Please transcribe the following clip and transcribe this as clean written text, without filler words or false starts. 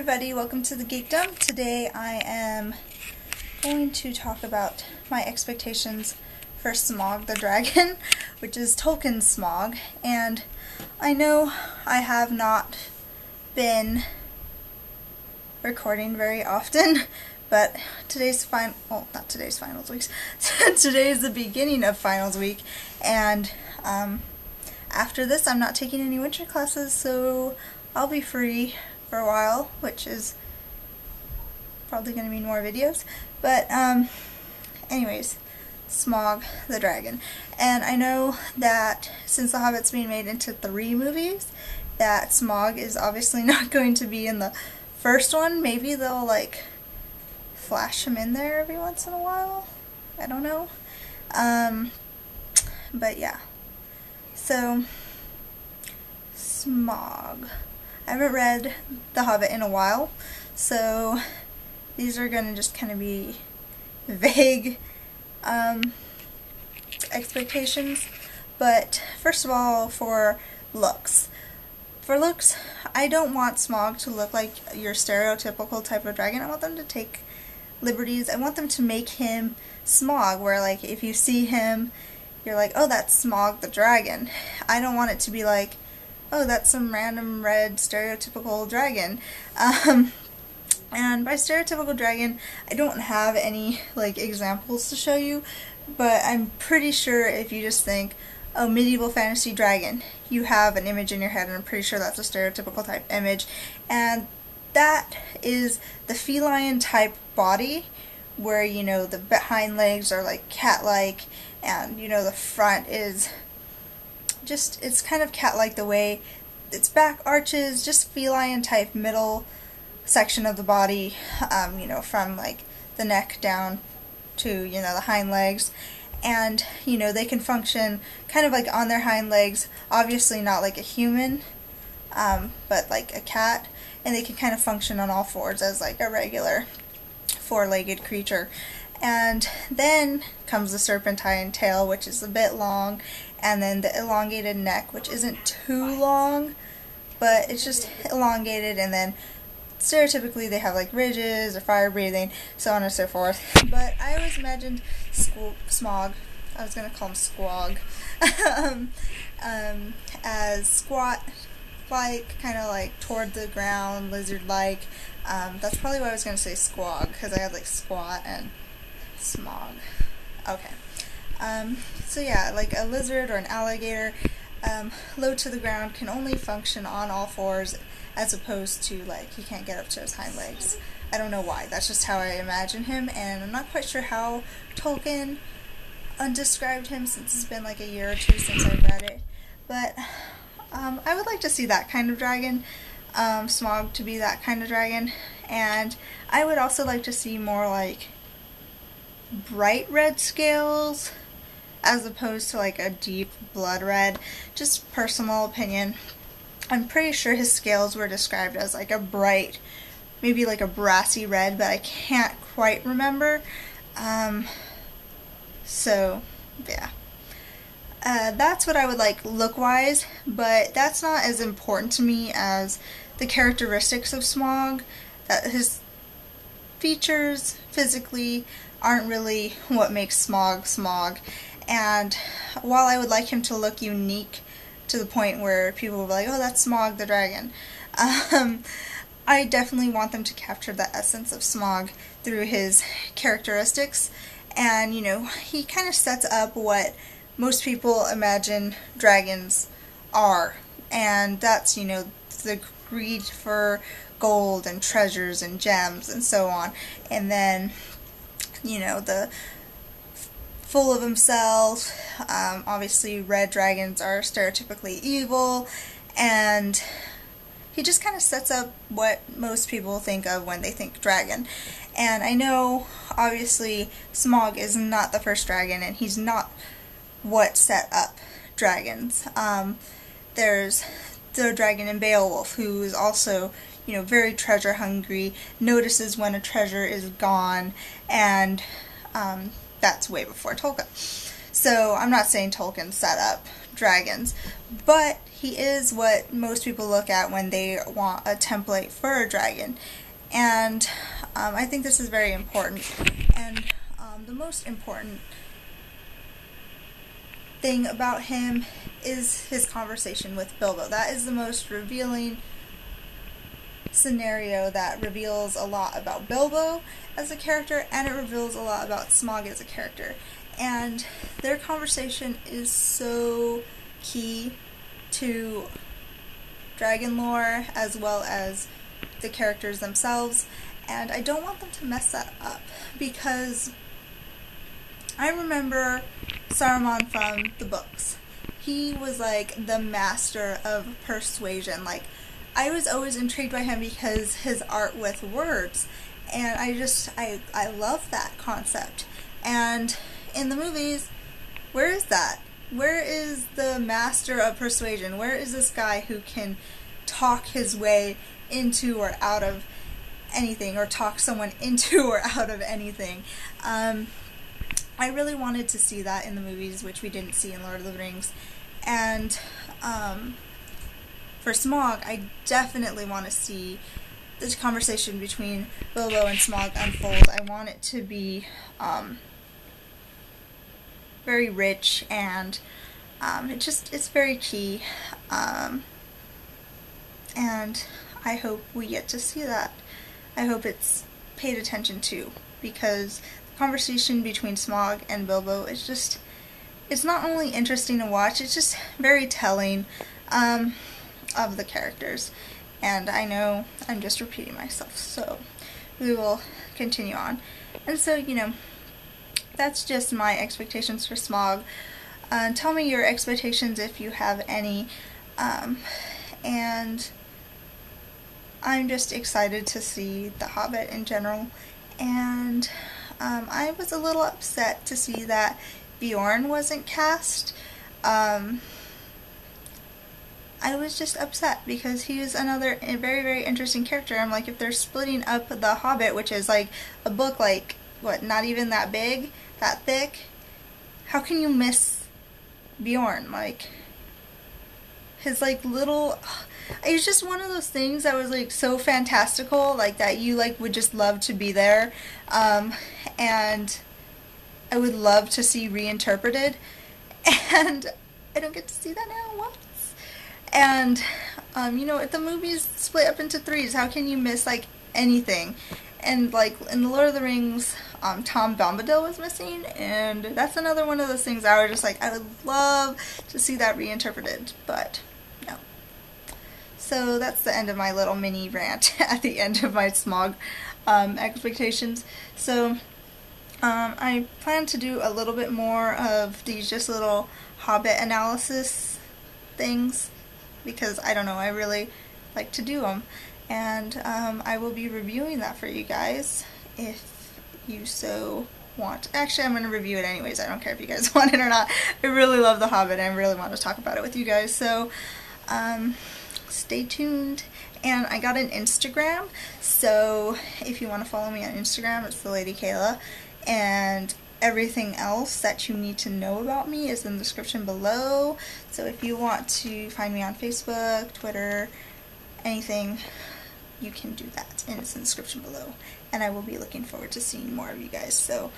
Everybody, welcome to the Geekdom. Today I am going to talk about my expectations for Smaug the Dragon, which is Tolkien's Smaug, and I know I have not been recording very often, but today's not today's finals week, today's the beginning of finals week, and after this I'm not taking any winter classes, so I'll be free for a while, which is probably going to mean more videos, but anyways, Smaug the Dragon. And I know that since the Hobbit's being made into 3 movies, that Smaug is obviously not going to be in the first one. Maybe they'll like flash him in there every once in a while, I don't know, but yeah, so Smaug. I haven't read The Hobbit in a while, so these are going to just kind of be vague expectations. But first of all, for looks. For looks, I don't want Smaug to look like your stereotypical type of dragon. I want them to take liberties. I want them to make him Smaug, where like if you see him, you're like, oh, that's Smaug the Dragon. I don't want it to be like, oh, that's some random red stereotypical dragon. And by stereotypical dragon, I don't have any like examples to show you, but I'm pretty sure if you just think, oh, medieval fantasy dragon, you have an image in your head, and I'm pretty sure that's a stereotypical type image. And that is the feline type body, where, you know, the hind legs are like cat-like, and, you know, the front is just, it's kind of cat-like the way its back arches, just feline type middle section of the body, you know, from like the neck down to, you know, the hind legs. And, you know, they can function kind of like on their hind legs, obviously not like a human, but like a cat, and they can kind of function on all fours as like a regular 4-legged creature. And then comes the serpentine tail, which is a bit long, and then the elongated neck, which isn't too long, but it's just elongated, and then stereotypically they have like ridges or fire breathing, so on and so forth. But I always imagined Smaug, I was going to call him Squog, as squat, like kind of like toward the ground, lizard-like. That's probably why I was going to say Squog, because I had like squat and Smaug. Okay. So yeah, like a lizard or an alligator, low to the ground, can only function on all fours, as opposed to like he can't get up to his hind legs. I don't know why. That's just how I imagine him, and I'm not quite sure how Tolkien undescribed him, since it's been like a year or two since I've read it. But I would like to see that kind of dragon, Smaug to be that kind of dragon, and I would also like to see more like bright red scales as opposed to like a deep blood red. Just personal opinion. I'm pretty sure his scales were described as like a bright, maybe like a brassy red, but I can't quite remember. So yeah, that's what I would like look-wise, but that's not as important to me as the characteristics of Smaug. That his features physically aren't really what makes Smaug Smaug. And while I would like him to look unique to the point where people will be like, oh, that's Smaug the Dragon, I definitely want them to capture the essence of Smaug through his characteristics. And, you know, he kind of sets up what most people imagine dragons are. And that's, you know, the greed for gold and treasures and gems and so on. And then, you know, the full of himself. Obviously red dragons are stereotypically evil, and he just kind of sets up what most people think of when they think dragon. And I know obviously Smaug is not the first dragon, and he's not what set up dragons. There's the dragon in Beowulf, who is also, you know, very treasure hungry, notices when a treasure is gone, and that's way before Tolkien. So I'm not saying Tolkien set up dragons, but he is what most people look at when they want a template for a dragon, and I think this is very important. And the most important thing about him is his conversation with Bilbo. That is the most revealing scenario that reveals a lot about Bilbo as a character, and it reveals a lot about Smaug as a character. And their conversation is so key to dragon lore as well as the characters themselves, and I don't want them to mess that up, because I remember Saruman from the books. He was like the master of persuasion. Like, I was always intrigued by him because his art with words, and I love that concept. And in the movies, where is that? Where is the master of persuasion? Where is this guy who can talk his way into or out of anything, or talk someone into or out of anything? I really wanted to see that in the movies, which we didn't see in Lord of the Rings. And for Smaug, I definitely want to see this conversation between Bilbo and Smaug unfold. I want it to be very rich, and it's very key. And I hope we get to see that. I hope it's paid attention to, because the conversation between Smaug and Bilbo is just, it's not only interesting to watch, it's just very telling of the characters. And I know I'm just repeating myself, so we will continue on. And so, you know, that's just my expectations for Smaug. Tell me your expectations if you have any. And I'm just excited to see The Hobbit in general. And I was a little upset to see that Bjorn wasn't cast. I was just upset because he was another very, very interesting character. I'm like, if they're splitting up The Hobbit, which is like a book like, what, not even that big, that thick, how can you miss Bjorn? Like, his like little, it was just one of those things that was like so fantastical, like that you like would just love to be there, and I would love to see reinterpreted, and I don't get to see that now once. And you know, if the movie's split up into threes, how can you miss like anything? And like in the Lord of the Rings, Tom Bombadil was missing, and that's another one of those things I was just like, I would love to see that reinterpreted, but no. So that's the end of my little mini rant at the end of my Smaug expectations. So I plan to do a little bit more of these just little Hobbit analysis things, because I don't know, I really like to do them, and I will be reviewing that for you guys if you so want. Actually, I'm going to review it anyways. I don't care if you guys want it or not. I really love The Hobbit, and I really want to talk about it with you guys, so stay tuned. And I got an Instagram, so if you want to follow me on Instagram, it's the Lady Kaylah, and everything else that you need to know about me is in the description below. So if you want to find me on Facebook, Twitter, anything, you can do that, and it's in the description below. And I will be looking forward to seeing more of you guys. So